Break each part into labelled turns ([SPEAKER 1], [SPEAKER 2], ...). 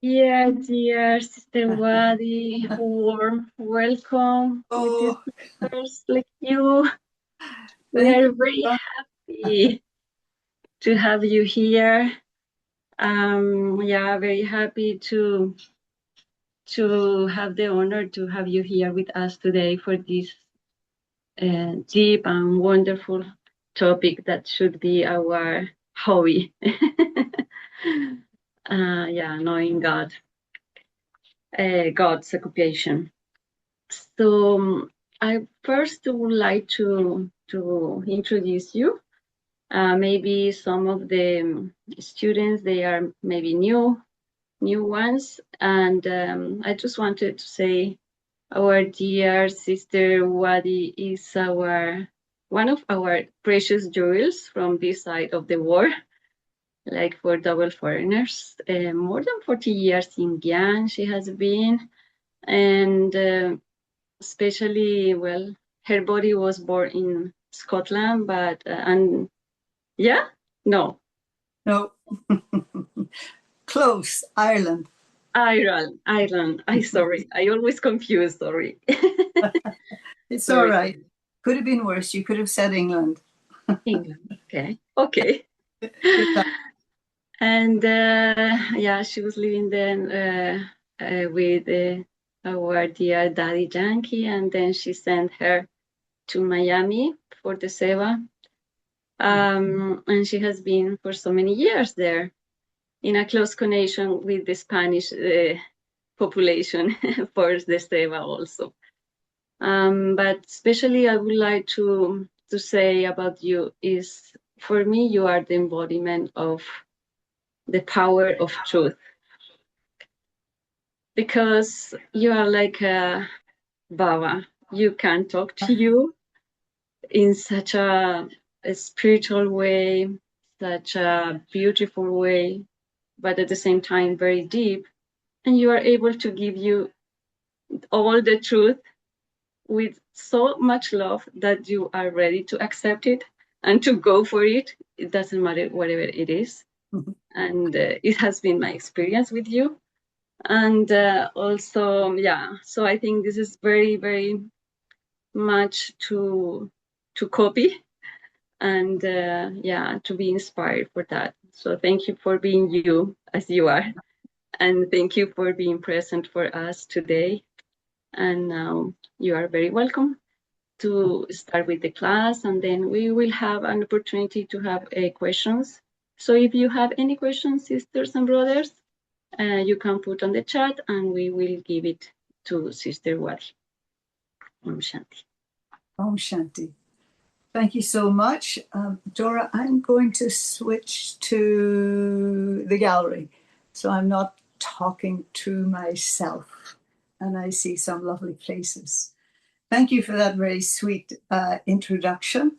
[SPEAKER 1] Yeah, dear Sister Waddy, warm welcome with these
[SPEAKER 2] Oh,
[SPEAKER 1] sisters like you. We
[SPEAKER 2] thank
[SPEAKER 1] are
[SPEAKER 2] you.
[SPEAKER 1] very happy to have you here. Yeah, very happy to have the honor to have you here with us today for this deep and wonderful topic that should be our hobby. Yeah, knowing God, God's occupation. So I first would like to introduce you. Maybe some of the students they are maybe new ones, and I just wanted to say our dear sister Wadi is our one of our precious jewels from this side of the world. Like for double foreigners, more than 40 years in Gyan she has been, and especially well her body was born in Scotland but and yeah no
[SPEAKER 2] No, close, Ireland.
[SPEAKER 1] Ireland I sorry I always confuse sorry.
[SPEAKER 2] It's all
[SPEAKER 1] Sorry,
[SPEAKER 2] right. Could have been worse. You could have said England.
[SPEAKER 1] England, okay.
[SPEAKER 2] Good luck.
[SPEAKER 1] And yeah, she was living then with our dear daddy Yankee, and then she sent her to Miami for the Seva. And she has been for so many years there in a close connection with the Spanish population for the Seva also. But especially I would like to say about you is for me you are the embodiment of the power of truth because you are like a Baba. You can talk to you in such a spiritual way, such a beautiful way, but at the same time very deep. And you are able to give you all the truth with so much love that you are ready to accept it and to go for it. It doesn't matter whatever it is. And it has been my experience with you. And also, yeah, so I think this is very much to copy and yeah, to be inspired for that. So thank you for being you as you are. And thank you for being present for us today. And now you are very welcome to start with the class, and then we will have an opportunity to have questions. So if you have any questions, sisters and brothers, you can put on the chat, and we will give it to Sister Wadi. Om Shanti.
[SPEAKER 2] Om Shanti. Thank you so much. Dora, I'm going to switch to the gallery. So I'm not talking to myself. And I see some lovely places. Thank you for that very sweet introduction.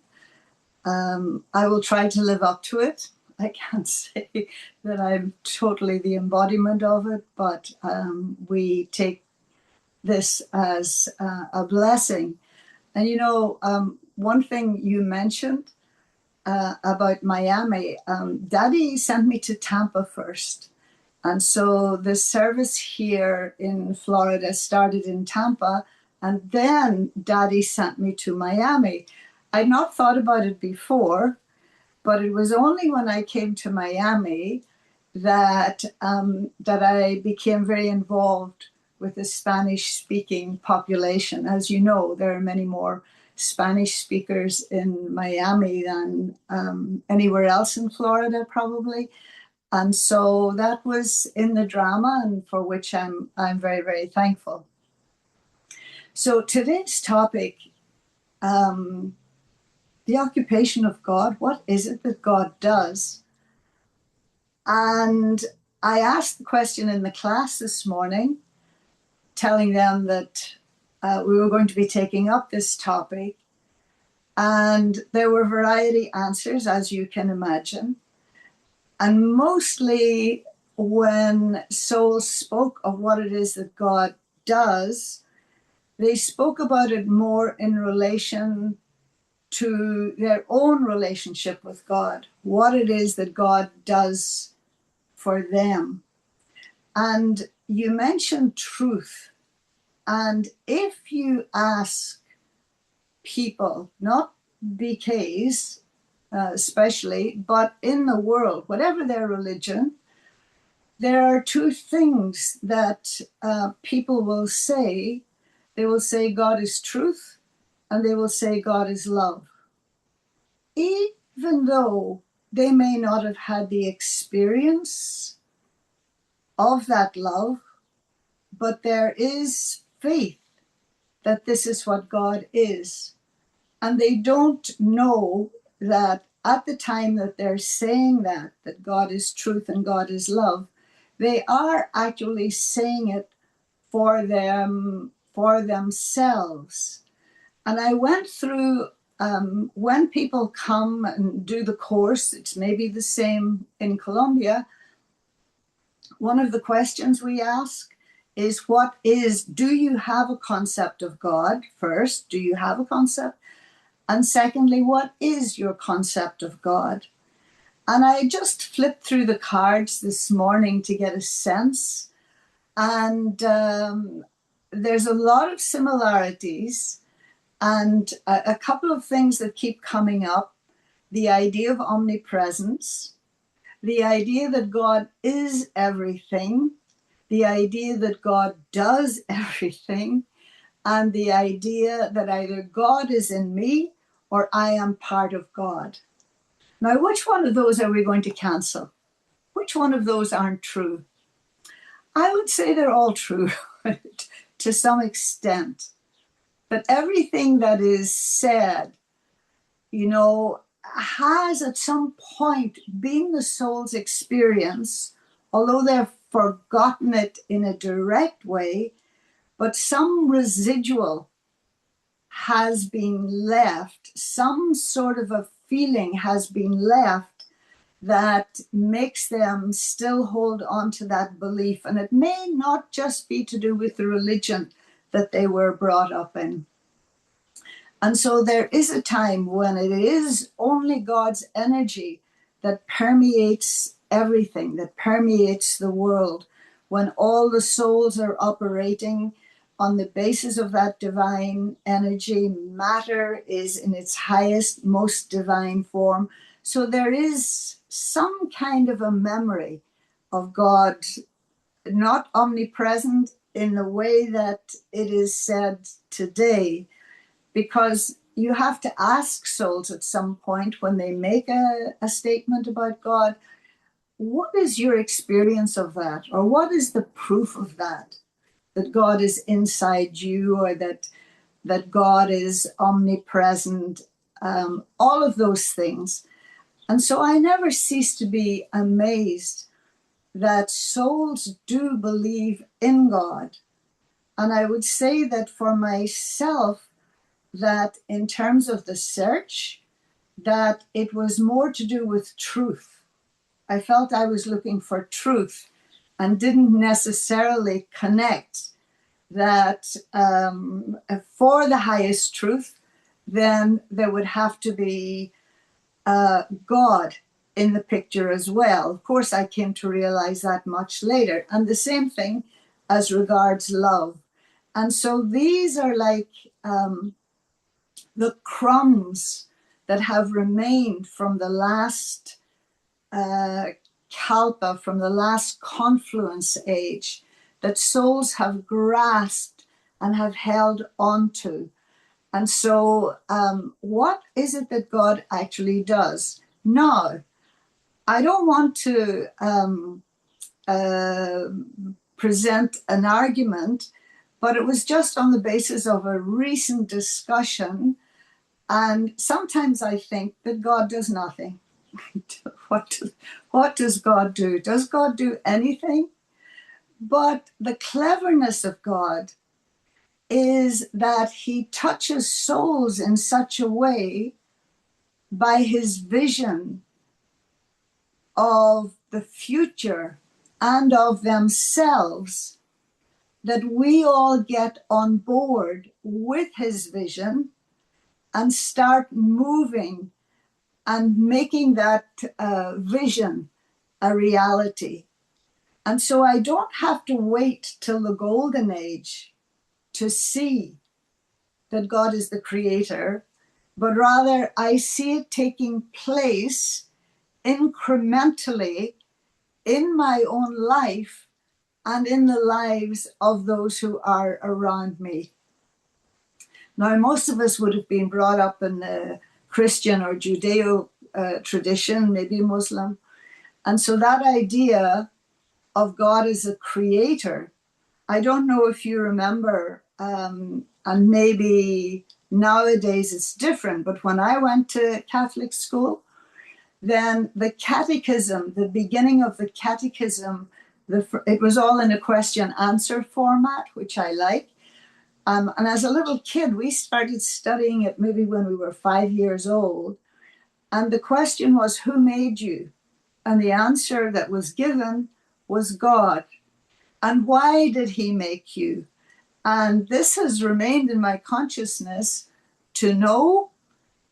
[SPEAKER 2] I will try to live up to it. I can't say that I'm totally the embodiment of it, but we take this as a blessing. And you know, one thing you mentioned about Miami, Daddy sent me to Tampa first. And so the service here in Florida started in Tampa, and then Daddy sent me to Miami. I'd not thought about it before, but it was only when I came to Miami that I became very involved with the Spanish-speaking population. As you know, there are many more Spanish speakers in Miami than anywhere else in Florida, probably. And so that was in the drama, and for which I'm very thankful. So today's topic, the occupation of God. What is it that God does? And I asked the question in the class this morning, telling them that we were going to be taking up this topic. And there were variety answers, as you can imagine. And mostly when souls spoke of what it is that God does, they spoke about it more in relation to their own relationship with God, what it is that God does for them. And you mentioned truth. And if you ask people, not BKs especially, but in the world, whatever their religion, there are two things that people will say. They will say God is truth, and they will say God is love. Even though they may not have had the experience of that love, but there is faith that this is what God is. And they don't know that at the time that they're saying that God is truth and God is love, they are actually saying it for themselves. And I went through, when people come and do the course, it's maybe the same in Colombia, one of the questions we ask is, do you have a concept of God? First, do you have a concept? And secondly, what is your concept of God? And I just flipped through the cards this morning to get a sense. And there's a lot of similarities and a couple of things that keep coming up. The idea of omnipresence, the idea that God is everything, the idea that God does everything, and the idea that either God is in me or I am part of God. Now, which one of those are we going to cancel? Which one of those aren't true? I would say they're all true to some extent. But everything that is said, has at some point been the soul's experience, although they've forgotten it in a direct way, but some residual has been left, some sort of a feeling has been left that makes them still hold on to that belief. And it may not just be to do with the religion that they were brought up in. And so there is a time when it is only God's energy that permeates everything, that permeates the world, when all the souls are operating on the basis of that divine energy. Matter is in its highest, most divine form. So there is some kind of a memory of God, not omnipresent in the way that it is said today, because you have to ask souls at some point when they make a statement about God, what is your experience of that? Or what is the proof of that God is inside you, or that God is omnipresent, all of those things. And so I never cease to be amazed that souls do believe in God. And I would say that for myself, that in terms of the search, that it was more to do with truth. I felt I was looking for truth and didn't necessarily connect that for the highest truth, then there would have to be God in the picture as well. Of course, I came to realize that much later. And the same thing as regards love. And so these are like the crumbs that have remained from the last kalpa, from the last confluence age, that souls have grasped and have held onto. And so what is it that God actually does? Now, I don't want to present an argument, but it was just on the basis of a recent discussion. And sometimes I think that God does nothing. What does God do? Does God do anything? But the cleverness of God is that he touches souls in such a way by his vision of the future and of themselves that we all get on board with his vision and start moving and making that vision a reality. And so I don't have to wait till the golden age to see that God is the creator, but rather I see it taking place incrementally in my own life and in the lives of those who are around me. Now, most of us would have been brought up in the Christian or Judeo tradition, maybe Muslim. And so that idea of God as a creator, I don't know if you remember, and maybe nowadays it's different, but when I went to Catholic school, then the catechism, the beginning of the catechism, it was all in a question answer format, which I like. And as a little kid, we started studying it maybe when we were 5 years old. And the question was, who made you? And the answer that was given was God. And why did he make you? And this has remained in my consciousness: to know,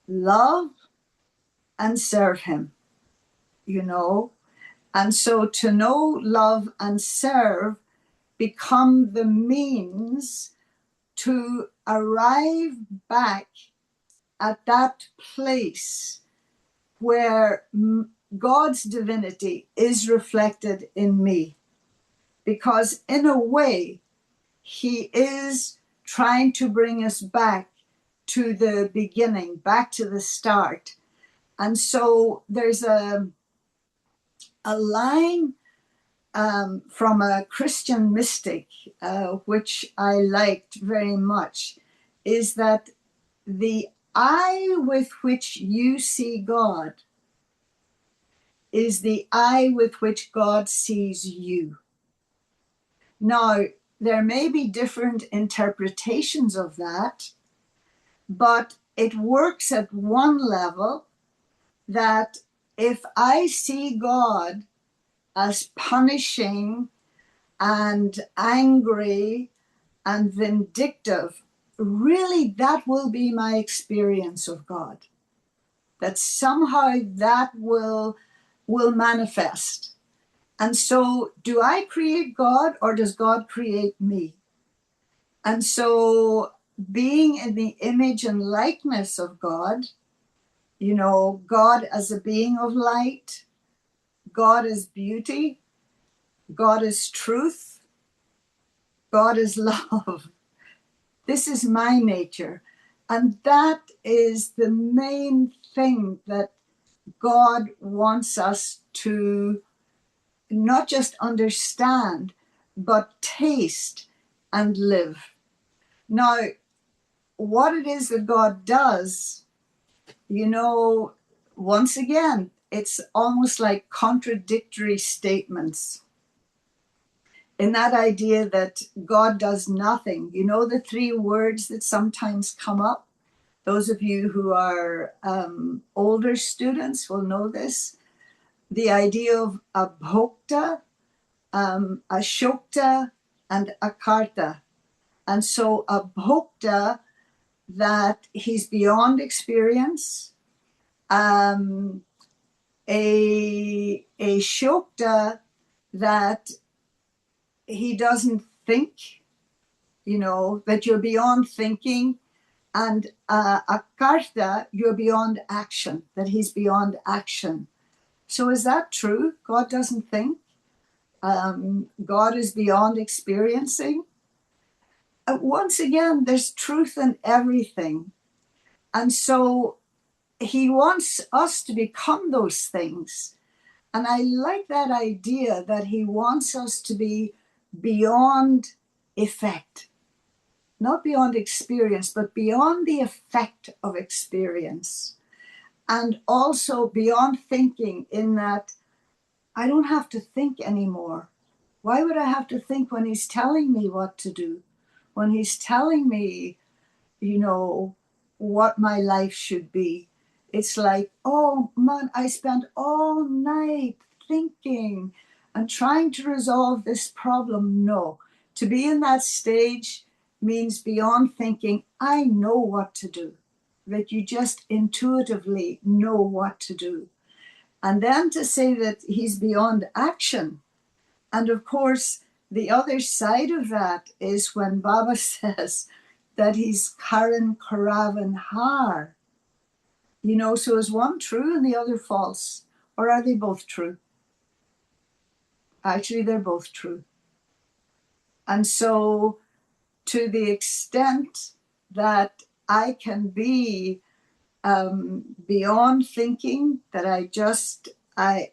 [SPEAKER 2] love, and serve him, you know. And so to know, love, and serve become the means to arrive back at that place where God's divinity is reflected in me. Because in a way, he is trying to bring us back to the beginning, back to the start. And so there's a line from a Christian mystic, which I liked very much, is that the eye with which you see God is the eye with which God sees you. Now, there may be different interpretations of that, but it works at one level, that if I see God as punishing and angry and vindictive, really that will be my experience of God. That somehow that will manifest. And so, do I create God or does God create me? And so, being in the image and likeness of God, you know, God as a being of light, God is beauty, God is truth, God is love. This is my nature. And that is the main thing that God wants us to not just understand, but taste and live. Now, what it is that God does, you know, once again, it's almost like contradictory statements. In that idea that God does nothing. You know, the three words that sometimes come up? Those of you who are older students will know this. The idea of abhokta, ashokta, and akarta. And so abhokta, that he's beyond experience. A shokta, that he doesn't think, you know, that you're beyond thinking. And akarta, you're beyond action, that he's beyond action. So is that true? God doesn't think? God is beyond experiencing? Once again, there's truth in everything. And so he wants us to become those things. And I like that idea that he wants us to be beyond effect, not beyond experience, but beyond the effect of experience. And also beyond thinking, in that I don't have to think anymore. Why would I have to think when he's telling me what to do? When he's telling me, you know, what my life should be? It's like, oh man, I spent all night thinking and trying to resolve this problem. No, to be in that stage means beyond thinking, I know what to do, that you just intuitively know what to do. And then to say that he's beyond action, And of course, the other side of that is when Baba says that he's Karan Karavan Har. You know, so is one true and the other false? Or are they both true? Actually, they're both true. And so, to the extent that I can be beyond thinking, that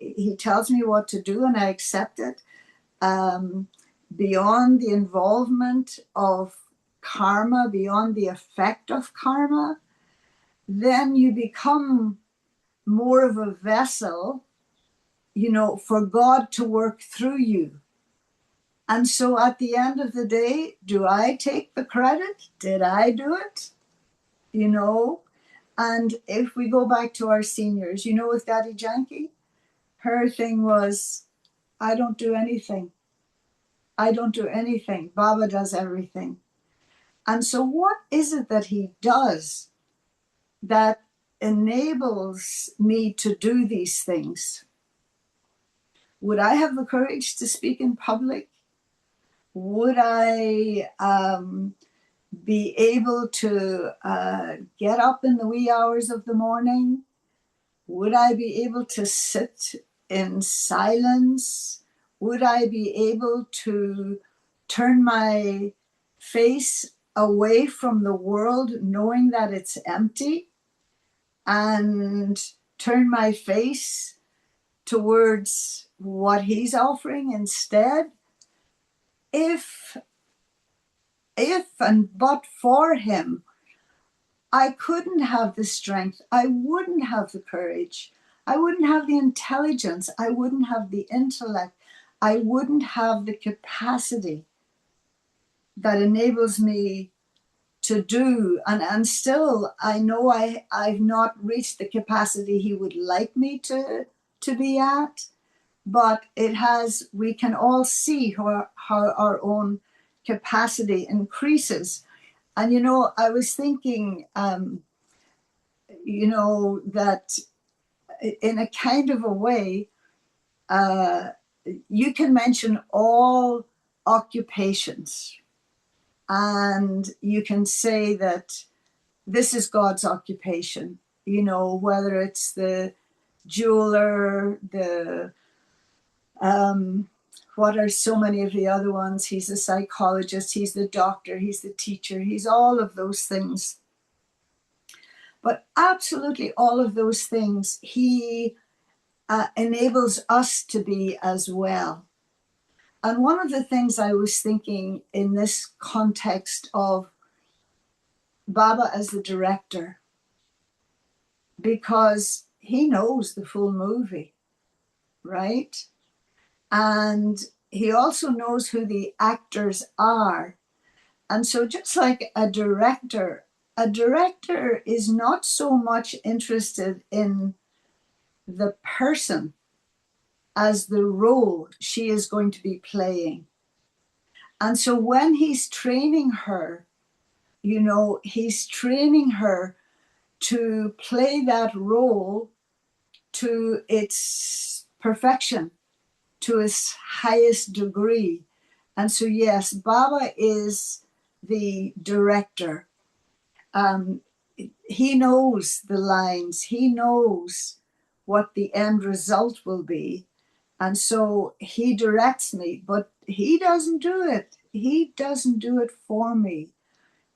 [SPEAKER 2] he tells me what to do and I accept it, beyond the involvement of karma, beyond the effect of karma, then you become more of a vessel, you know, for God to work through you. And so at the end of the day, do I take the credit? Did I do it? You know? And if we go back to our seniors, you know, with Daddy Janki, her thing was, I don't do anything. I don't do anything. Baba does everything. And so what is it that he does that enables me to do these things? Would I have the courage to speak in public? Would I be able to get up in the wee hours of the morning? Would I be able to sit in silence? Would I be able to turn my face away from the world knowing that it's empty and turn my face towards what he's offering instead? If and but for him, I couldn't have the strength, I wouldn't have the courage, I wouldn't have the intelligence, I wouldn't have the intellect, I wouldn't have the capacity that enables me to do. And still, I know I've not reached the capacity he would like me to be at, but we can all see how our own capacity increases. And, you know, I was thinking, you know, that in a kind of a way, you can mention all occupations and you can say that this is God's occupation, you know, whether it's the jeweler, what are so many of the other ones? He's a psychologist, he's the doctor, he's the teacher, he's all of those things. But absolutely all of those things he enables us to be as well. And one of the things I was thinking in this context of Baba as the director, because he knows the full movie, right? And he also knows who the actors are. And so just like a director is not so much interested in the person as the role she is going to be playing. And so when he's training her, you know, he's training her to play that role to its perfection, to its highest degree. And so, yes, Baba is the director. He knows the lines, he knows what the end result will be. And so he directs me, but he doesn't do it. He doesn't do it for me.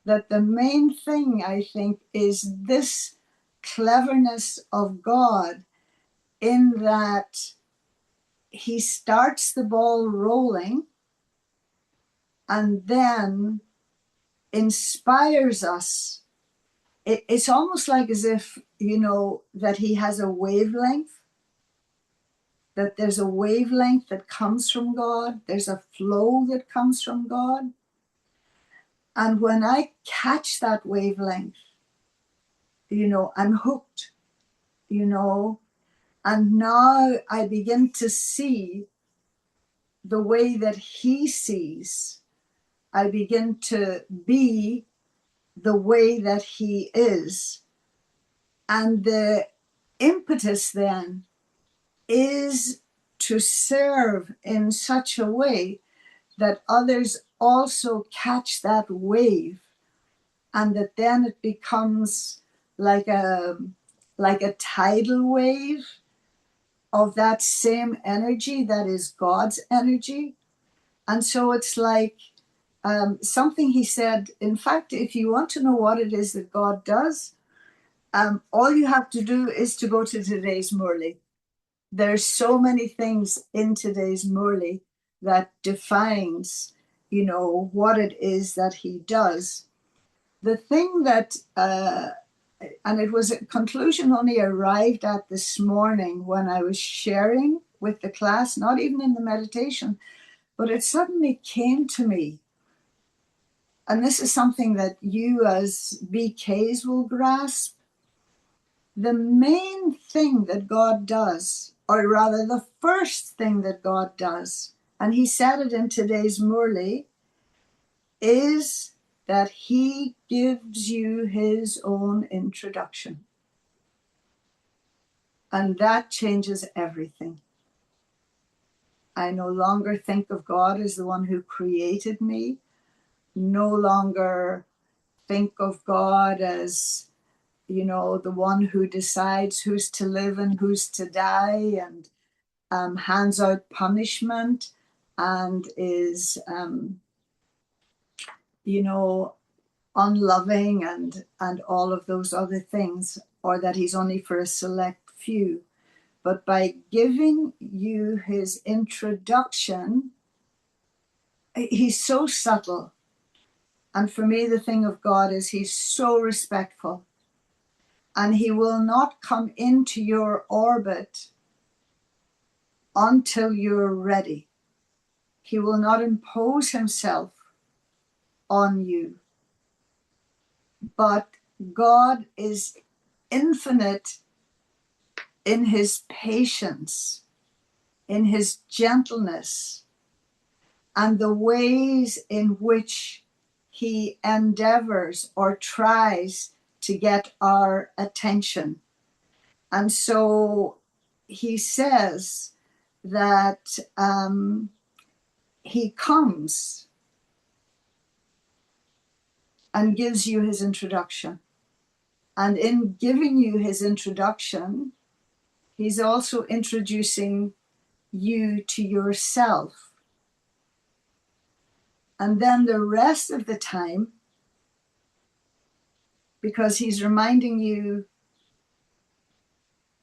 [SPEAKER 2] That the main thing, I think, is this cleverness of God in that he starts the ball rolling and then inspires us. It's almost like as if, you know, that he has a wavelength, that there's a wavelength that comes from God, there's a flow that comes from God. And when I catch that wavelength, you know, I'm hooked, you know, and now I begin to see the way that he sees. I begin to be the way that he is. And the impetus then is to serve in such a way that others also catch that wave, and that then it becomes like a tidal wave of that same energy that is God's energy. And so it's like something he said, in fact, if you want to know what it is that God does, all you have to do is to go to today's Murli. There's so many things in today's Murli that defines, what it is that he does. The thing that, and it was a conclusion only arrived at this morning when I was sharing with the class, not even in the meditation, but it suddenly came to me. And this is something that you as BKs will grasp. The main thing that God does, or rather the first thing that God does, and he said it in today's Murli, is that he gives you his own introduction. And that changes everything. I no longer think of God as the one who created me, no longer think of God as, the one who decides who's to live and who's to die, and hands out punishment, and is, unloving and all of those other things, or that he's only for a select few. But by giving you his introduction, he's so subtle. And for me, the thing of God is he's so respectful. And he will not come into your orbit until you're ready. He will not impose himself on you. But God is infinite in his patience, in his gentleness, and the ways in which he endeavors or tries to get our attention. And so he says that he comes and gives you his introduction. And in giving you his introduction, he's also introducing you to yourself. And then the rest of the time, because he's reminding you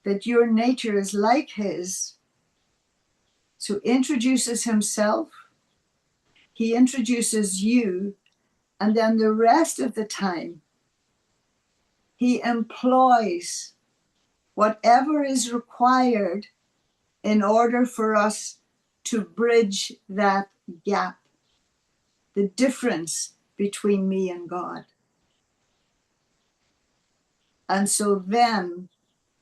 [SPEAKER 2] that your nature is like his, so introduces himself, he introduces you, and then the rest of the time, he employs whatever is required in order for us to bridge that gap, the difference between me and God. And so then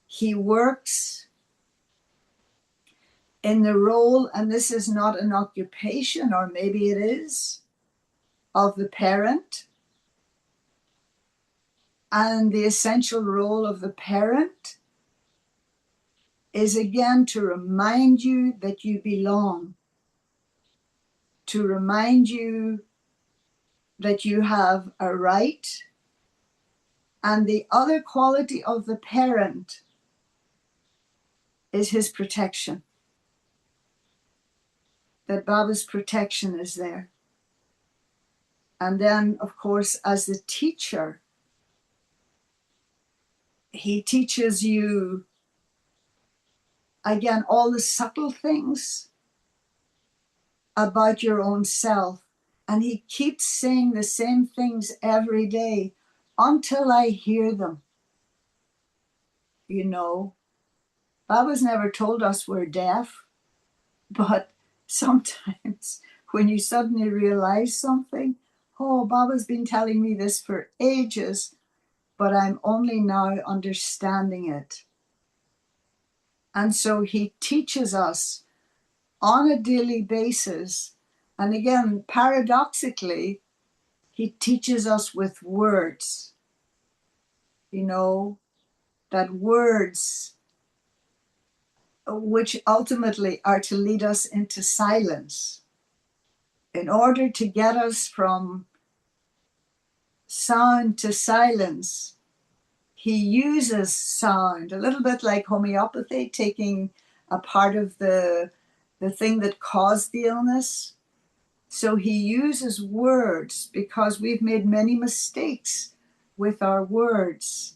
[SPEAKER 2] he works in the role, and this is not an occupation, or maybe it is, of the parent. And the essential role of the parent is again to remind you that you belong, to remind you that you have a right. And the other quality of the parent is his protection, that Baba's protection is there. And then, of course, as the teacher, he teaches you, again, all the subtle things about your own self. And he keeps saying the same things every day until I hear them. Baba's never told us we're deaf, but sometimes when you suddenly realize something, oh, Baba's been telling me this for ages, but I'm only now understanding it. And so he teaches us on a daily basis. And again, paradoxically, he teaches us with words. That words which ultimately are to lead us into silence. In order to get us from sound to silence, he uses sound, a little bit like homeopathy, taking a part of the thing that caused the illness. So he uses words because we've made many mistakes with our words.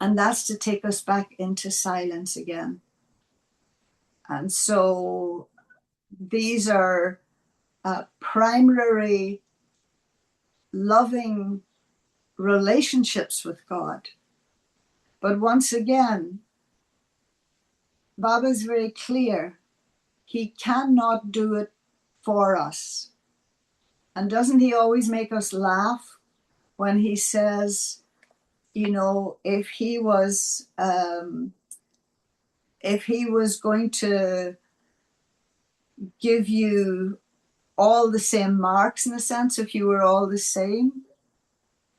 [SPEAKER 2] And that's to take us back into silence again. And so these are primary loving relationships with God. But once again, Baba is very clear. He cannot do it for us. And doesn't he always make us laugh when he says, you know, if he was going to give you all the same marks, in a sense, if you were all the same,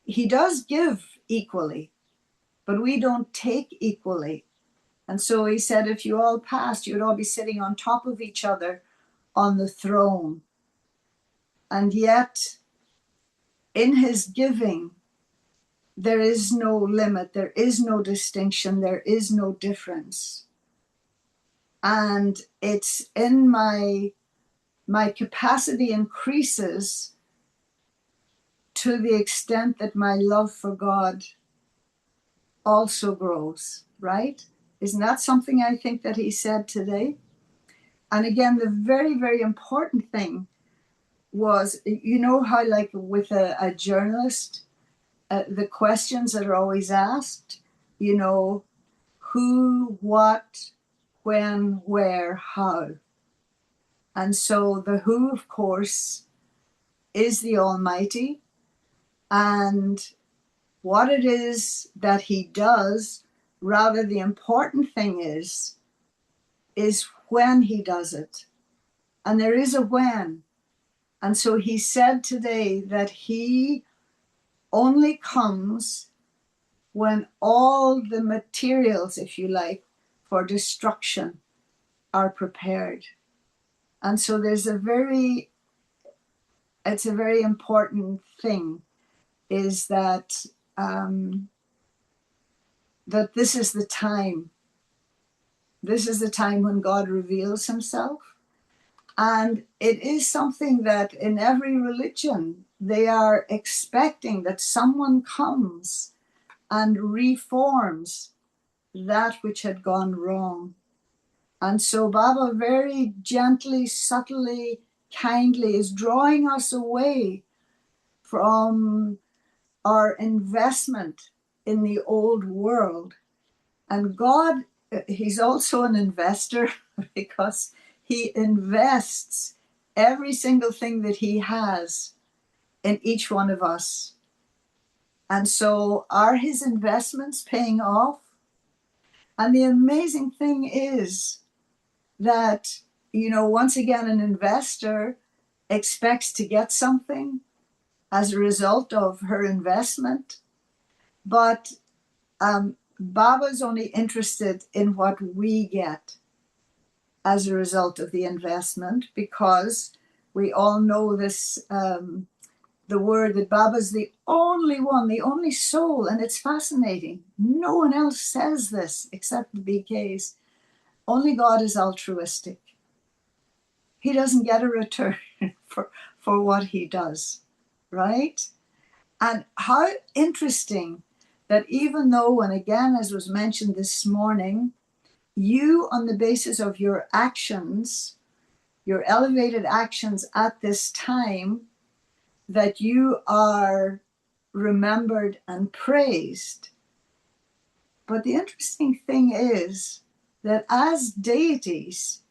[SPEAKER 2] he does give equally, but we don't take equally. And so he said, if you all passed, you would all be sitting on top of each other on the throne. And yet, in his giving, there is no limit, there is no distinction, there is no difference. And it's in my capacity increases to the extent that my love for God also grows, right? Isn't that something I think that he said today? And again, the very, very important thing was, you know how like with a journalist, the questions that are always asked, you know, who, what, when, where, how. And so the who, of course, is the Almighty, and what it is that he does, rather the important thing is when he does it. And there is a when. And so he said today that he only comes when all the materials, if you like, for destruction are prepared. And so it's a very important thing, is that that this is the time. This is the time when God reveals himself. And it is something that in every religion, they are expecting that someone comes and reforms that which had gone wrong. And so Baba very gently, subtly, kindly is drawing us away from our investment in the old world. And God, he's also an investor because he invests every single thing that he has in each one of us. And so are his investments paying off? And the amazing thing is that, you know, once again, an investor expects to get something as a result of her investment. But Baba's only interested in what we get as a result of the investment, because we all know this, the word that Baba's the only one, the only soul, and it's fascinating. No one else says this except the BKs. Only God is altruistic. He doesn't get a return for what he does, right? And how interesting that even though, and again, as was mentioned this morning, you, on the basis of your actions, your elevated actions at this time, that you are remembered and praised. But the interesting thing is that as deities,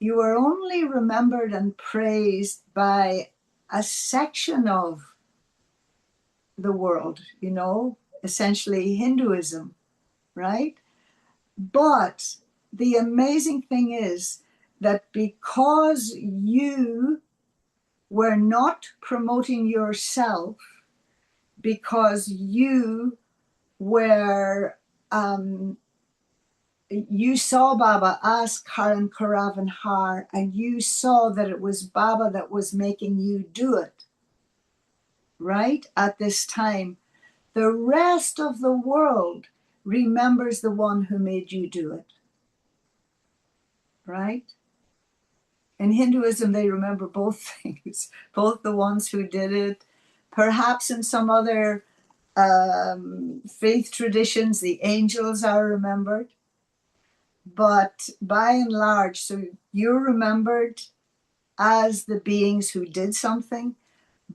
[SPEAKER 2] you are only remembered and praised by a section of the world, you know, essentially Hinduism, right? But the amazing thing is that because you were not promoting yourself, because you were you saw Baba ask Karan Karavan Har, and you saw that it was Baba that was making you do it, right? At this time, the rest of the world remembers the one who made you do it, right? In Hinduism, they remember both things, both the ones who did it. Perhaps in some other faith traditions, the angels are remembered. But by and large, so you're remembered as the beings who did something,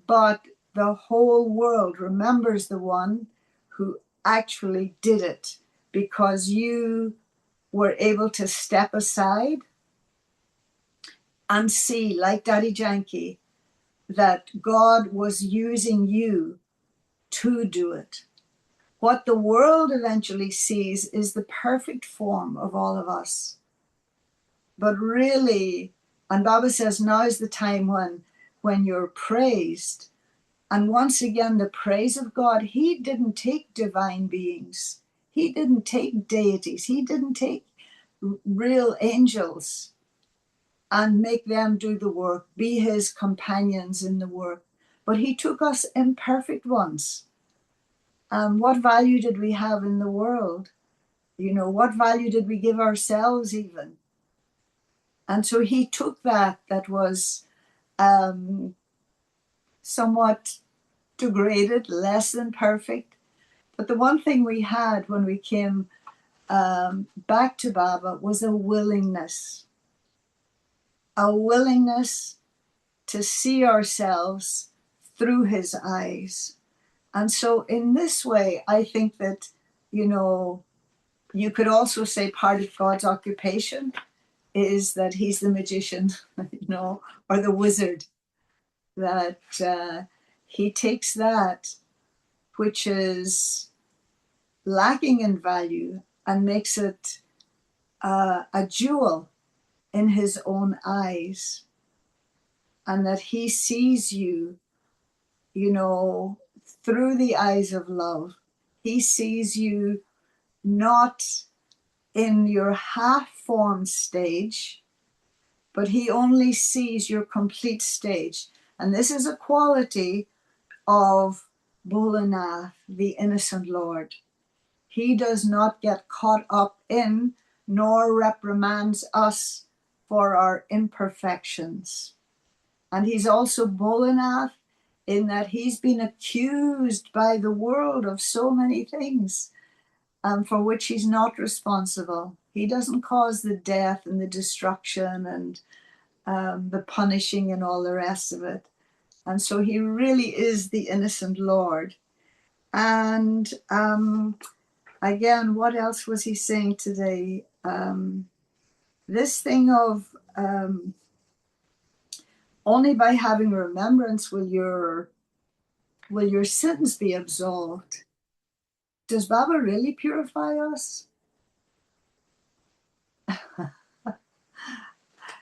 [SPEAKER 2] but the whole world remembers the one who actually did it, because you were able to step aside and see, like Daddy Janki, that God was using you to do it. What the world eventually sees is the perfect form of all of us. But really, and Baba says now is the time when you're praised. And once again, the praise of God, he didn't take divine beings. He didn't take deities. He didn't take real angels and make them do the work, be his companions in the work. But he took us imperfect ones. What value did we have in the world? You know, what value did we give ourselves even? And so he took that was somewhat degraded, less than perfect. But the one thing we had when we came back to Baba was a willingness to see ourselves through his eyes. And so in this way, I think that, you know, you could also say part of God's occupation is that he's the magician, you know, or the wizard, that he takes that which is lacking in value and makes it a jewel in his own eyes, and that he sees you, you know, through the eyes of love. He sees you not in your half-formed stage, but he only sees your complete stage. And this is a quality of Bholanath, the innocent Lord. He does not get caught up in nor reprimands us for our imperfections. And he's also Bholanath in that he's been accused by the world of so many things for which he's not responsible. He doesn't cause the death and the destruction and the punishing and all the rest of it. And so he really is the innocent Lord. And again, what else was he saying today? This thing of only by having remembrance will your sins be absolved. Does Baba really purify us?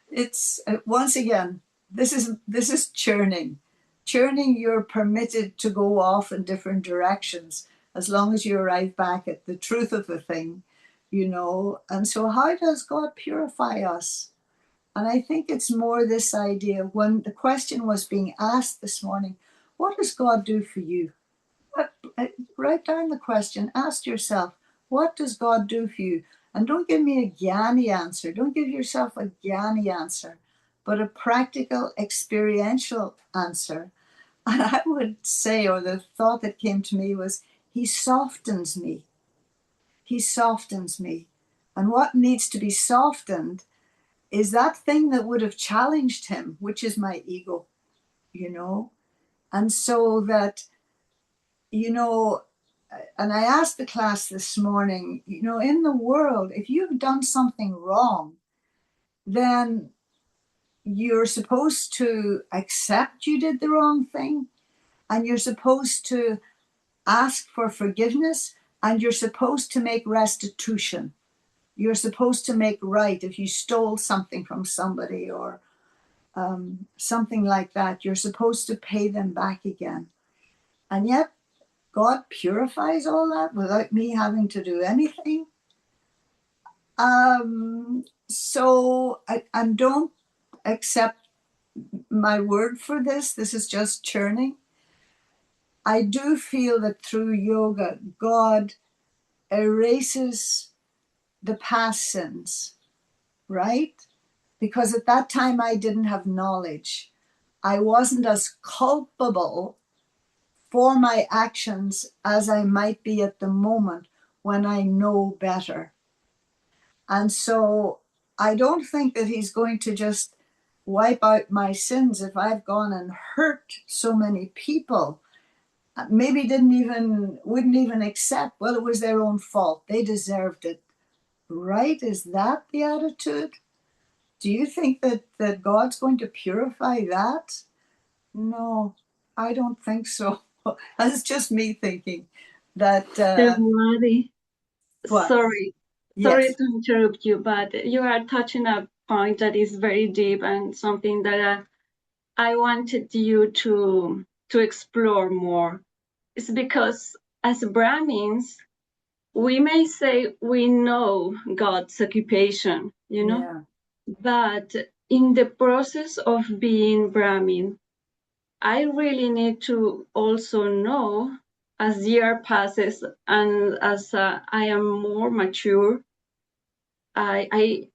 [SPEAKER 2] It's once again, this is churning. Churning, you're permitted to go off in different directions as long as you arrive back at the truth of the thing, you know. And so how does God purify us? And I think it's more this idea, when the question was being asked this morning, what does God do for you? Write down the question, ask yourself, what does God do for you? And don't give me a jnani answer. Don't give yourself a jnani answer, but a practical, experiential answer. And I would say, or the thought that came to me was, he softens me. He softens me. And what needs to be softened is that thing that would have challenged him, which is my ego, you know. And so that, you know, and I asked the class this morning, you know, in the world, if you've done something wrong, then you're supposed to accept you did the wrong thing, and you're supposed to ask for forgiveness, and you're supposed to make restitution. You're supposed to make right if you stole something from somebody or something like that. You're supposed to pay them back again. And yet God purifies all that without me having to do anything. So, and don't accept my word for this. This is just churning. I do feel that through yoga, God erases the past sins, right? Because at that time I didn't have knowledge. I wasn't as culpable for my actions as I might be at the moment when I know better. And so I don't think that he's going to just wipe out my sins if I've gone and hurt so many people. Maybe wouldn't even accept, well, it was their own fault. They deserved it. Right? Is that the attitude? Do you think that God's going to purify that? No, I don't think so. That's just me thinking that,
[SPEAKER 1] Waddy,
[SPEAKER 2] what?
[SPEAKER 1] sorry, sorry
[SPEAKER 2] Yes,
[SPEAKER 1] to interrupt you, but you are touching a point that is very deep and something that I wanted you to explore more. It's because as Brahmins, we may say we know God's occupation,
[SPEAKER 2] yeah,
[SPEAKER 1] but in the process of being Brahmin, I really need to also know as year passes and as I am more mature, I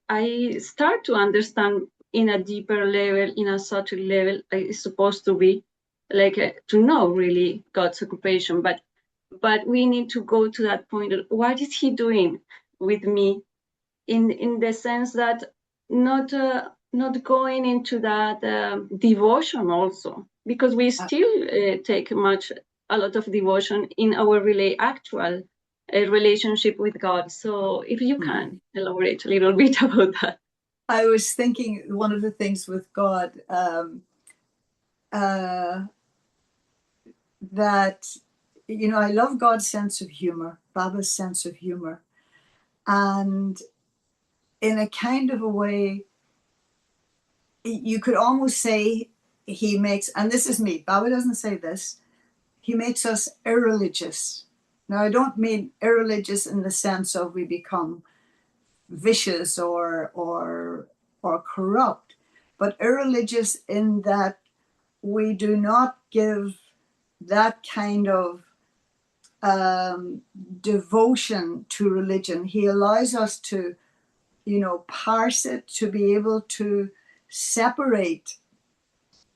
[SPEAKER 1] start to understand in a deeper level, in a subtle level, it's supposed to be like to know really God's occupation, but we need to go to that point of what is He doing with me in the sense that not going into that devotion also because we
[SPEAKER 2] uh,
[SPEAKER 1] still take a lot of devotion in our really actual relationship with God. So if you
[SPEAKER 2] mhm.
[SPEAKER 1] can elaborate a little bit about that.
[SPEAKER 2] I was thinking one of the things with God uh, that, I love God's sense of humor, Baba's sense of humor. And in a kind of a way, you could almost say he makes, and this is me, Baba doesn't say this, he makes us irreligious. Now, I don't mean irreligious in the sense of we become vicious or corrupt, but irreligious in that we do not give that kind of devotion to religion. He allows us to, parse it, to be able to separate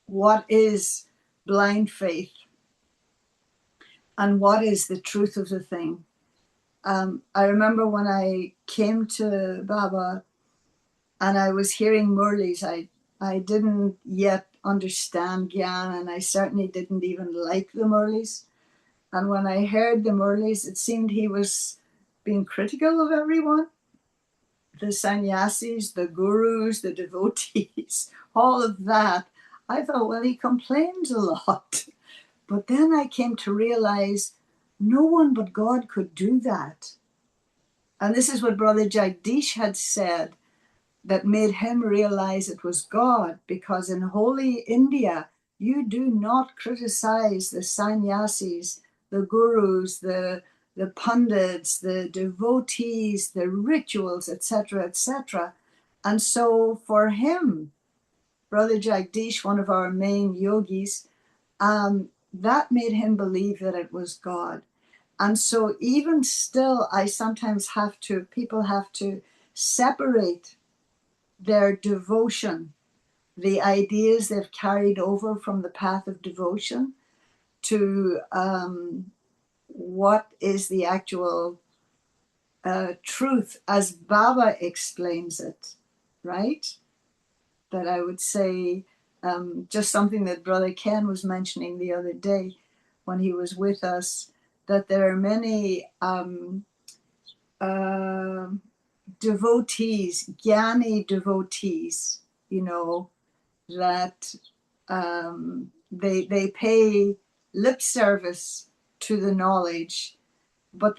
[SPEAKER 2] what is blind faith and what is the truth of the thing. I remember when I came to Baba and I was hearing Murlis, I didn't yet understand Gyan, and I certainly didn't even like the Murlis. And when I heard the Murlis, it seemed he was being critical of everyone, the sannyasis, the gurus, the devotees, all of that. I thought, well, he complains a lot. But then I came to realize no one but God could do that. And this is what Brother Jagdish had said that made him realize it was God, because in holy India, you do not criticize the sannyasis, the gurus, the pundits, the devotees, the rituals, etc., etc. And so for him, Brother Jagdish, one of our main yogis, that made him believe that it was God. And so even still, I sometimes people have to separate their devotion, the ideas they've carried over from the path of devotion, to what is the actual truth as Baba explains it, right? That I would say, just something that Brother Ken was mentioning the other day when he was with us, that there are many uh, devotees, Jnani devotees, that they pay lip service to the knowledge, but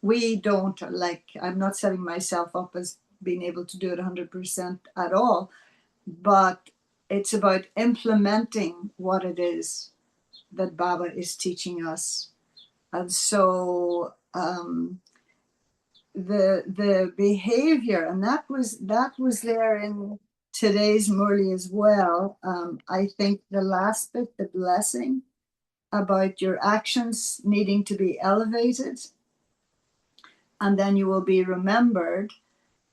[SPEAKER 2] we don't, like, I'm not setting myself up as being able to do it 100% at all, but it's about implementing what it is that Baba is teaching us. And so the behavior, and that was there in today's Murli as well. I think the last bit, the blessing about your actions needing to be elevated, and then you will be remembered,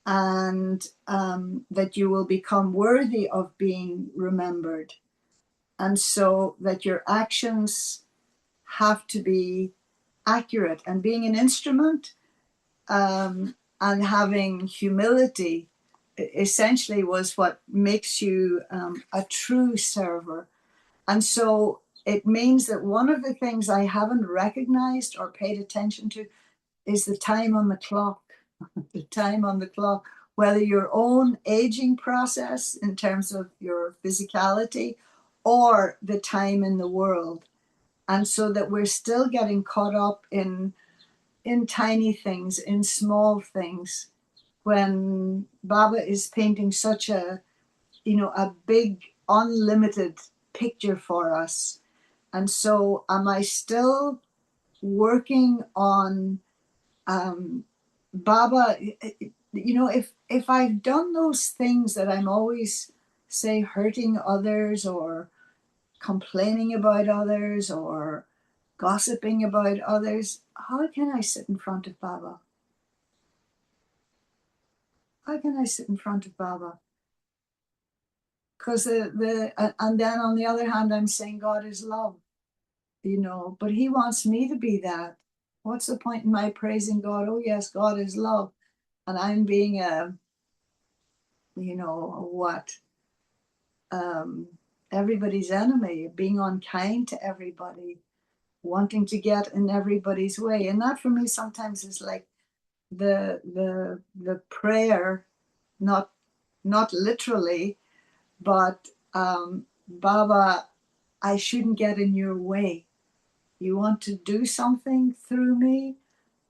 [SPEAKER 2] and that you will become worthy of being remembered, and so that your actions have to be accurate, and being an instrument, and having humility essentially was what makes you a true server. And so it means that one of the things I haven't recognized or paid attention to is the time on the clock. The time on the clock, whether your own aging process in terms of your physicality or the time in the world. And so that we're still getting caught up in tiny things, in small things, when Baba is painting such a big unlimited picture for us. And so am I still working on Baba? If I've done those things that I'm always, say, hurting others or complaining about others or gossiping about others, how can I sit in front of Baba? How can I sit in front of Baba? Because and then on the other hand, I'm saying God is love, but He wants me to be that. What's the point in my praising God? Oh yes, God is love, and I'm being what? Everybody's enemy, being unkind to everybody, wanting to get in everybody's way, and that for me sometimes is like the prayer, not literally, but Baba, I shouldn't get in your way. You want to do something through me,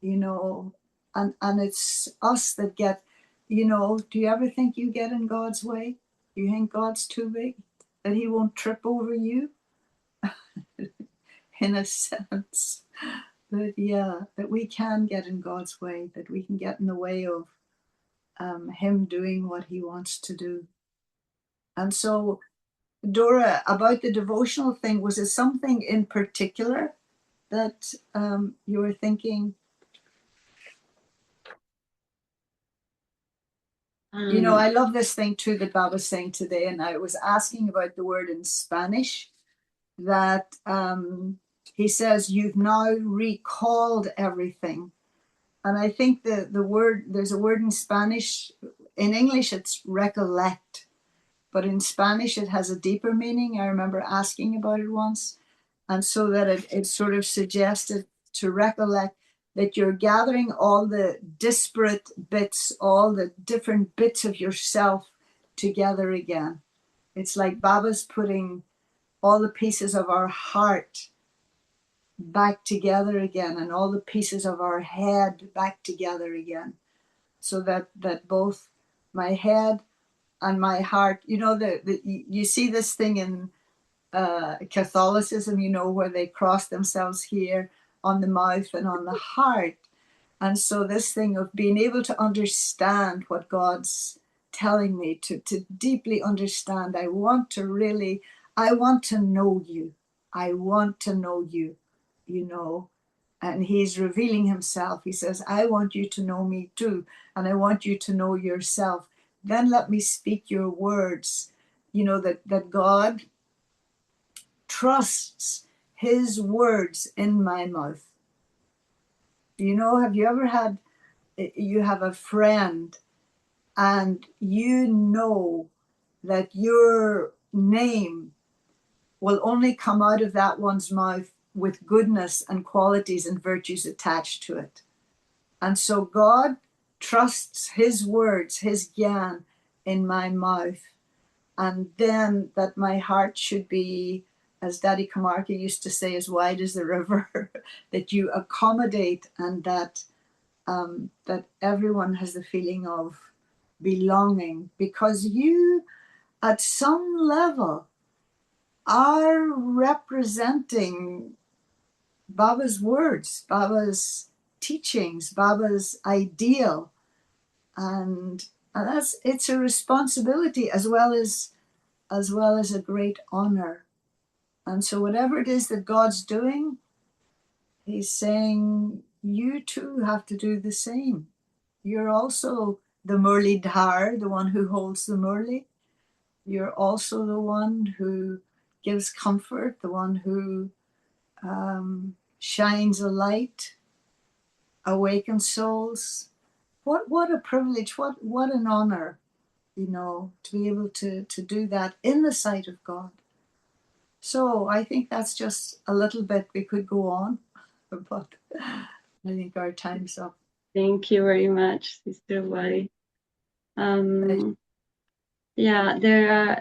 [SPEAKER 2] and it's us that get, do you ever think you get in God's way? Do you think God's too big, that He won't trip over you? In a sense, that we can get in God's way, that we can get in the way of Him doing what He wants to do. And so, Dora, about the devotional thing, was it something in particular that you were thinking? I love this thing too that Bob was saying today, and I was asking about the word in Spanish that he says, you've now recalled everything. And I think the word, there's a word in Spanish, in English it's recollect, but in Spanish it has a deeper meaning. I remember asking about it once. And so that it sort of suggested to recollect that you're gathering all the disparate bits, all the different bits of yourself together again. It's like Baba's putting all the pieces of our heart back together again, and all the pieces of our head back together again, so that both my head and my heart, you see this thing in Catholicism, where they cross themselves here on the mouth and on the heart. And so this thing of being able to understand what God's telling me, to deeply understand, I want to know you. I want to know you, and He's revealing Himself. He says, I want you to know me too, and I want you to know yourself. Then let me speak your words, that God trusts His words in my mouth. Have you ever had, you have a friend and that your name will only come out of that one's mouth with goodness and qualities and virtues attached to it. And so God trusts His words, His gyan in my mouth. And then that my heart should be, as Daddy Kamarka used to say, as wide as the river, that you accommodate, and that everyone has the feeling of belonging, because you, at some level, are representing Baba's words, Baba's teachings, Baba's ideal, and it's a responsibility as well as a great honor. And so whatever it is that God's doing, he's saying you too have to do the same. You're also the Murli Dhar, the one who holds the Murli. You're also the one who gives comfort, the one who shines a light, awakens souls. What a privilege, what an honor, to be able to do that in the sight of God. So I think that's just a little bit. We could go on, but I think our time's up.
[SPEAKER 1] Thank you very much, Sister Waddy. Yeah,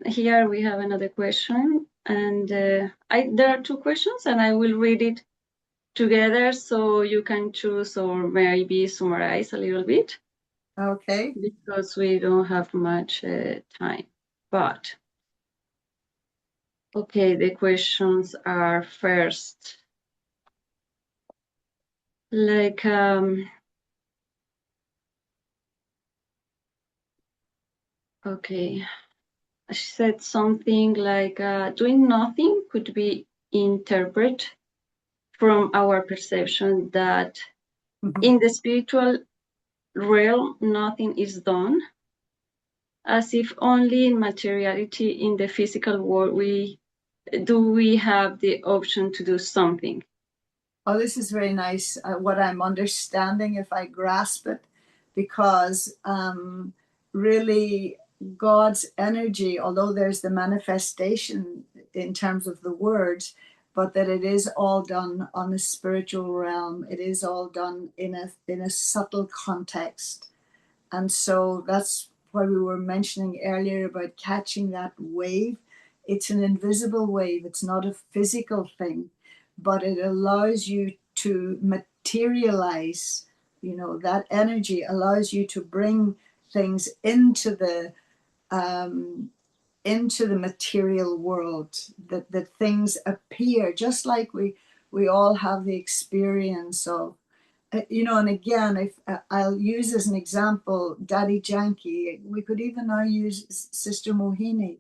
[SPEAKER 1] here we have another question, and there are two questions, and I will read it together so you can choose or maybe summarize a little bit.
[SPEAKER 2] Okay.
[SPEAKER 1] Because we don't have much time. But okay, the questions are first, like okay, she said something like doing nothing could be interpreted from our perception that in the spiritual realm nothing is done, as if only in materiality in the physical world we have the option to do something.
[SPEAKER 2] Oh, this is very nice. What I'm understanding, if I grasp it, because really God's energy, although there's the manifestation in terms of the words, but that it is all done on a spiritual realm. It is all done in a subtle context. And so that's why we were mentioning earlier about catching that wave. It's an invisible wave. It's not a physical thing, but it allows you to materialize, that energy allows you to bring things into the material world, that things appear, just like we all have the experience of, and again, if I'll use as an example Daddy Janki. We could even now use Sister Mohini,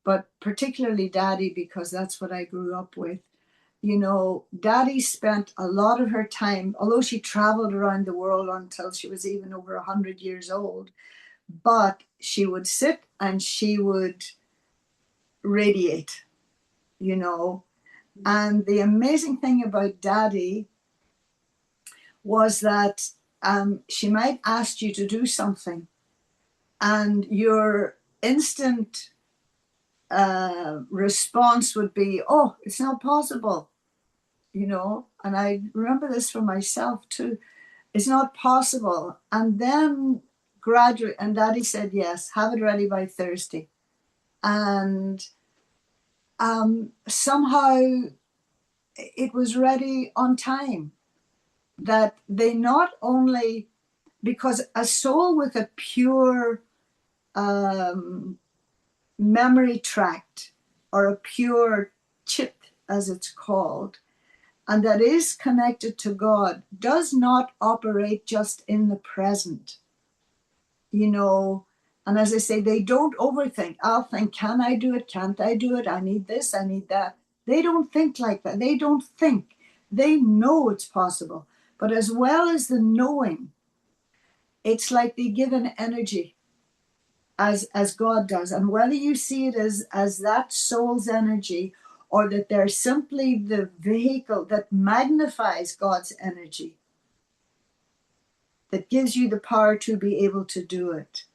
[SPEAKER 2] but particularly Daddy, because that's what I grew up with. Daddy spent a lot of her time, although she traveled around the world until she was even over 100 years old, but she would sit and she would radiate, And the amazing thing about Daddy was that she might ask you to do something, and your instant response would be, "Oh, it's not possible," And I remember this for myself too. It's not possible. And then gradually, and Daddy said, "Yes, have it ready by Thursday," and somehow it was ready on time. That they not only, because a soul with a pure memory tract, or a pure chip as it's called, and that is connected to God, does not operate just in the present, and as I say, they don't overthink. I'll think, can I do it? Can't I do it? I need this, I need that. They don't think like that. They don't think. They know it's possible. But as well as the knowing, it's like they give an energy as God does. And whether you see it as that soul's energy, or that they're simply the vehicle that magnifies God's energy, that gives you the power to be able to do it.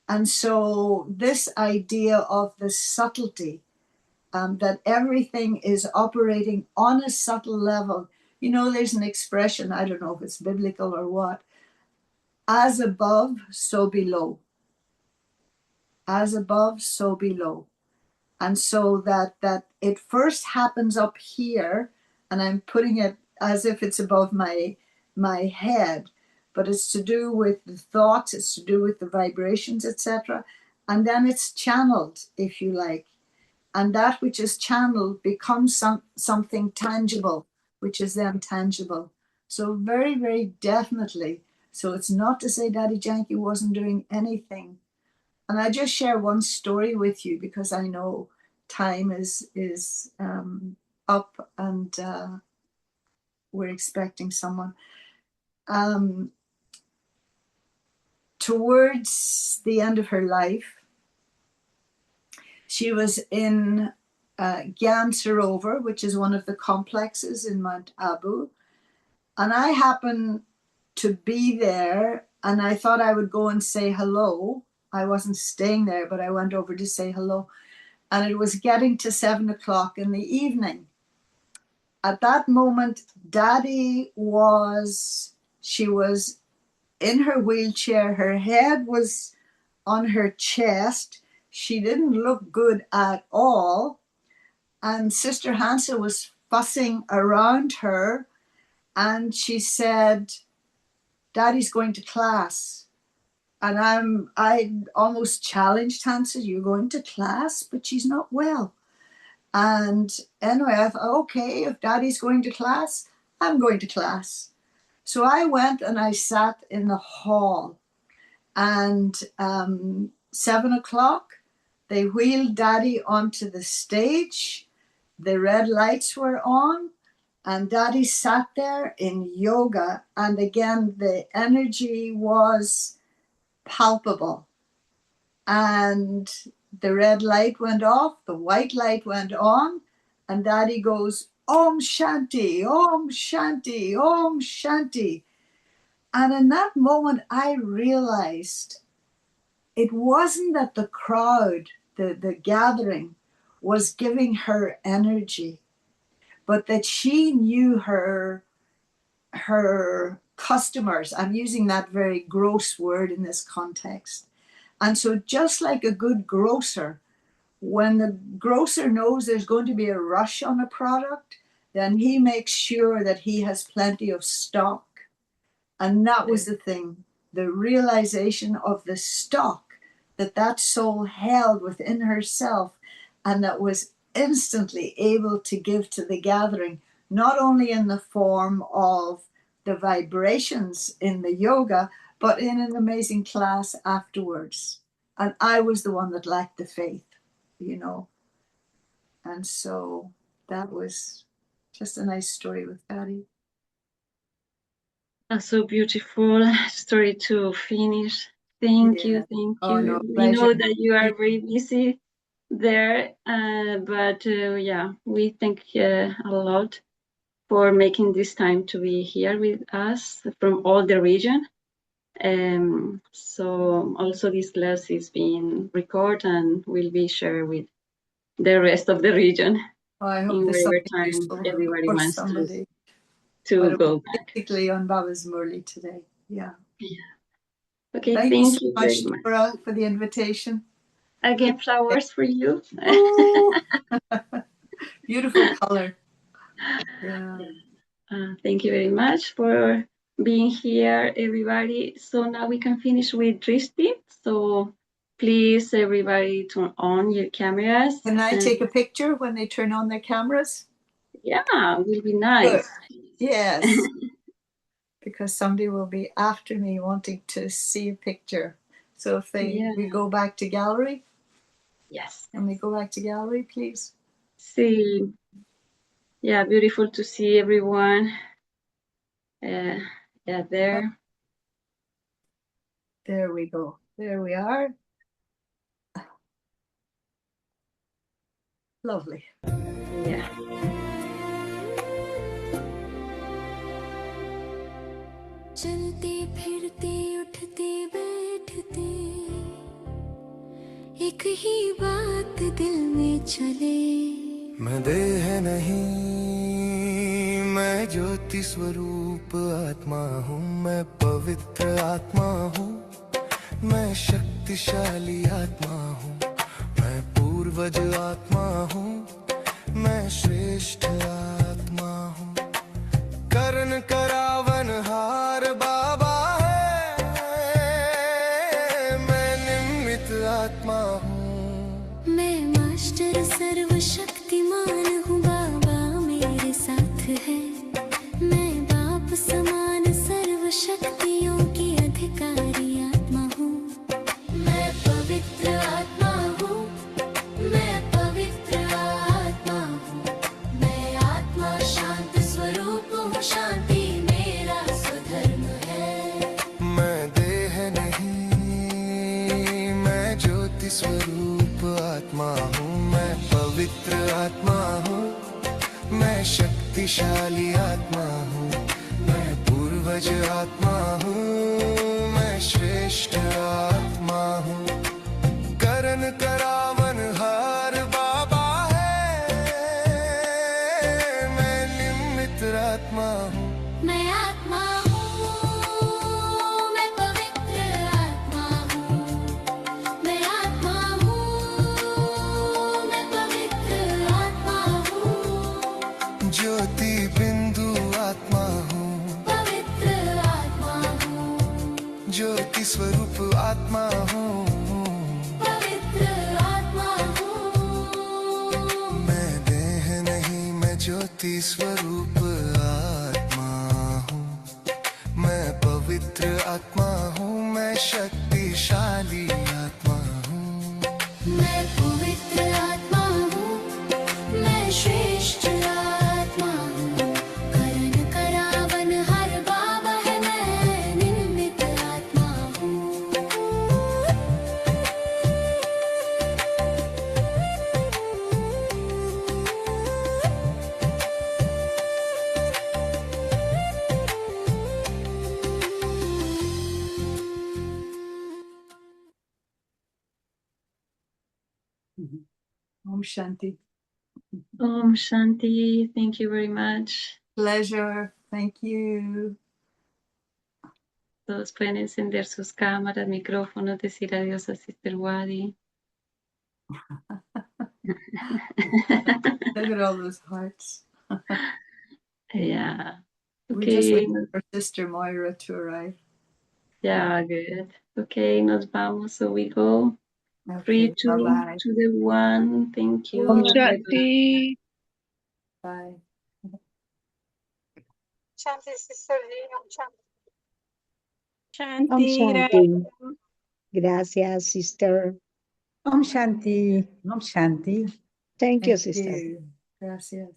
[SPEAKER 2] And so this idea of the subtlety, that everything is operating on a subtle level. There's an expression, I don't know if it's biblical or what, as above, so below. As above, so below. And so that it first happens up here, and I'm putting it as if it's above my head, but it's to do with the thoughts, it's to do with the vibrations, etc. And then it's channeled, if you like. And that which is channeled becomes something tangible, which is then tangible. So very, very definitely. So it's not to say Daddy Yankee wasn't doing anything. And I just share one story with you because I know time is up, and we're expecting someone. Towards the end of her life, she was in Gyan Sarovar, which is one of the complexes in Mount Abu. And I happened to be there, and I thought I would go and say hello. I wasn't staying there, but I went over to say hello. And it was getting to 7 o'clock in the evening. At that moment, Daddy she was in her wheelchair. Her head was on her chest. She didn't look good at all. And Sister Hansa was fussing around her, and she said, Daddy's going to class. And I almost challenged Hansa, you're going to class, but she's not well. And anyway, I thought, okay, if Daddy's going to class, I'm going to class. So I went and I sat in the hall. And 7 o'clock, they wheeled Daddy onto the stage. The red lights were on, and Daddy sat there in yoga. And again, the energy was palpable. And the red light went off, the white light went on, and Daddy goes, Om Shanti, Om Shanti, Om Shanti. And in that moment, I realized it wasn't that the crowd, the gathering, was giving her energy, but that she knew her customers. I'm using that very gross word in this context. And so just like a good grocer, when the grocer knows there's going to be a rush on a product, then he makes sure that he has plenty of stock. And that was the thing, the realization of the stock that soul held within herself, and that was instantly able to give to the gathering, not only in the form of the vibrations in the yoga, but in an amazing class afterwards. And I was the one that lacked the faith, you know. And so that was just a nice story with Waddy.
[SPEAKER 1] A so beautiful story to finish. Thank you, thank
[SPEAKER 2] Oh,
[SPEAKER 1] you.
[SPEAKER 2] no,
[SPEAKER 1] We know
[SPEAKER 2] pleasure.
[SPEAKER 1] that you are very busy there, but yeah, we thank a lot for making this time to be here with us from all the region. So also this class is being recorded and will be shared with the rest of the region
[SPEAKER 2] Oh, I hope
[SPEAKER 1] in
[SPEAKER 2] there's
[SPEAKER 1] whatever
[SPEAKER 2] something
[SPEAKER 1] time
[SPEAKER 2] useful
[SPEAKER 1] everybody
[SPEAKER 2] for
[SPEAKER 1] wants
[SPEAKER 2] somebody.
[SPEAKER 1] to
[SPEAKER 2] But it
[SPEAKER 1] go
[SPEAKER 2] was
[SPEAKER 1] back.
[SPEAKER 2] basically on Baba's Murli today. Yeah.
[SPEAKER 1] Okay,
[SPEAKER 2] Thank you
[SPEAKER 1] thank
[SPEAKER 2] so
[SPEAKER 1] you
[SPEAKER 2] much,
[SPEAKER 1] very much.
[SPEAKER 2] Dora, for the invitation.
[SPEAKER 1] Again, flowers for you.
[SPEAKER 2] Ooh, beautiful color. Yeah.
[SPEAKER 1] Thank you very much for being here, everybody. So now we can finish with Drishti. So please, everybody, turn on your cameras.
[SPEAKER 2] Can I take a picture when they turn on their cameras?
[SPEAKER 1] Yeah, it will be
[SPEAKER 2] Good.
[SPEAKER 1] nice.
[SPEAKER 2] Yes. Because somebody will be after me wanting to see a picture. So if we go back to gallery.
[SPEAKER 1] Yes.
[SPEAKER 2] Can we go back to gallery, please?
[SPEAKER 1] See, yeah, beautiful to see everyone. Yeah, there.
[SPEAKER 2] There we go. There we are. Lovely.
[SPEAKER 1] Yeah.
[SPEAKER 3] चलते फिरते उठते बैठते एक ही बात दिल में चले
[SPEAKER 4] मैं देह नहीं मैं ज्योति स्वरूप आत्मा हूँ मैं पवित्र आत्मा हूँ मैं शक्तिशाली आत्मा हूँ मैं पूर्वज आत्मा हूँ मैं श्रेष्ठ आत्मा हूँ करण करावन हार बाबा है मैं निमित्त आत्मा हूँ
[SPEAKER 3] मैं मास्टर सर्वशक्तिमान हूँ बाबा मेरे साथ है मैं बाप सम
[SPEAKER 4] आत्मा हूँ, मैं शक्तिशाली आत्मा हूँ, मैं पूर्वज आत्मा हूँ, मैं श्रेष्ठ आत्मा हूँ। करण करावन हार बाबा है, मैं निमित्त आत्मा हूँ।
[SPEAKER 3] मैं आत्मा हूँ, मैं पवित्र आत्मा हूँ। मैं आत्मा हूँ, मैं पवित्र आत्मा हूँ।
[SPEAKER 4] ज्योति बिंदु आत्मा हूँ,
[SPEAKER 3] पवित्र आत्मा हूँ।
[SPEAKER 4] ज्योति स्वरूप आत्मा हूँ,
[SPEAKER 3] पवित्र आत्मा हूँ।
[SPEAKER 4] मैं देह नहीं, मैं ज्योति स्वरूप आत्मा हूँ, मैं पवित्र आत्मा हूँ, मैं शक्तिशाली आत्मा हूँ।
[SPEAKER 3] मैं पवित्र आत्मा हूँ, मैं श्रेष्ठ आत्मा हूँ। करण करावन हर बाबा है, मैं निमित्त आत्मा हूँ।
[SPEAKER 2] Om Shanti.
[SPEAKER 1] Om Shanti. Thank you very much.
[SPEAKER 2] Pleasure. Thank you.
[SPEAKER 1] Todos pueden encender sus cámaras, micrófonos, decir adiós a Sister Waddy.
[SPEAKER 2] Look at all those hearts.
[SPEAKER 1] Yeah.
[SPEAKER 2] We just
[SPEAKER 1] Okay.
[SPEAKER 2] wait for Sister Moira to arrive.
[SPEAKER 1] Yeah, good. Okay, nos vamos. So we go.
[SPEAKER 2] Okay.
[SPEAKER 1] 3, 2,
[SPEAKER 2] Bye-bye.
[SPEAKER 1] to the 1. Thank you.
[SPEAKER 5] Om
[SPEAKER 1] Bye-bye.
[SPEAKER 5] Shanti.
[SPEAKER 2] Bye.
[SPEAKER 6] Shanti, sister Ji, Om Shanti.
[SPEAKER 5] Om
[SPEAKER 7] Shanti,
[SPEAKER 5] Shanti.
[SPEAKER 7] gracias, sister.
[SPEAKER 5] Om Shanti. Om Shanti.
[SPEAKER 7] Thank you,
[SPEAKER 2] Thank
[SPEAKER 7] sister.
[SPEAKER 2] you. Gracias.